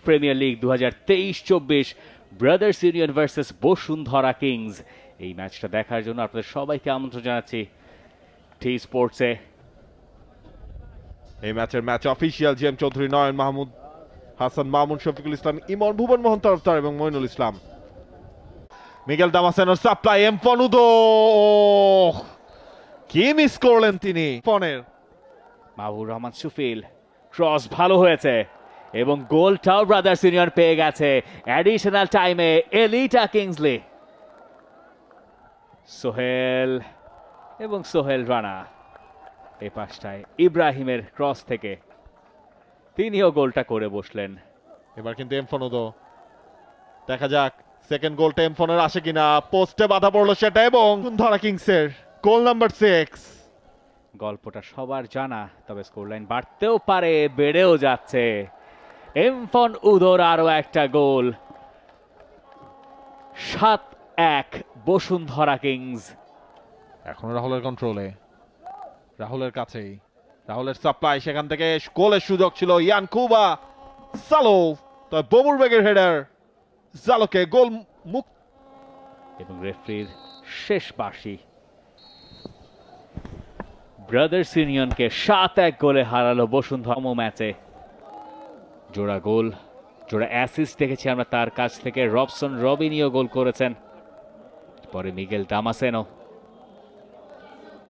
Premier league 2023-24 brothers union versus Bashundhara kings. এই ম্যাচটা দেখার জন্য আপনাদের সবাইকে আমন্ত্রণ জানাচ্ছি টি স্পোর্টসে। এই ম্যাচ অফিসিয়াল জিএম চৌধুরী, নয়ন মাহমুদ, হাসান মামুন, শফিকুল ইসলাম, ইমন, ভুবন মোহন তরফদার এবং মইনুল ইসলাম। মিগেল দামাসেনোর সাপ্লাই, এমফনুদো কি মিস করলেন তিনি। ফোনের মাহবুব রহমান সুফিল, ক্রস ভালো হয়েছে এবং গোলটাও ব্রাদার্স ইউনিয়ন পেয়ে গেছে অ্যাডিশনাল টাইমে। এলিটা কিংসলি, সোহেল এবং সোহেল রানা এ পাশটায় ইব্রাহিমের ক্রস থেকে তিনিও গোলটা করে বসলেন। এবার কিন্তু এমফনুদো, দেখা যাক সেকেন্ড গোলটা এমফনের আসে কিনা। পোস্টে বাধা পড়লো সেটা এবং বসুন্ধরা কিংসের গোল নাম্বার 6। গল্পটা সবার জানা, তবে স্কোর লাইন বাড়তেও পারে, বেড়েও যাচ্ছে। এমফন উদোর আরো একটা গোল, 7-1 বসুন্ধরা কিংস। এখন রাহুলের কন্ট্রোলে, রাহুলের কাছেই, রাহুলের সাপ্লাই, সেখান থেকে গোলের সুযোগ ছিল ইয়ানকুবা সালো, তবে ববুর বেগের হেডার জালোকে গোল মুক্ত এবং রেফারির শেষ বাঁশি। ব্রাদার্স ইউনিয়নকে 7-1 গোলে হারালো বসুন্ধরা ম্যাচে। জোড়া গোল, জোড়া অ্যাসিস্ট দেখেছি আমরা তার কাছ থেকে। রবসন রবিনিও গোল করেছেন, পরে মিগেল দামাসেনো।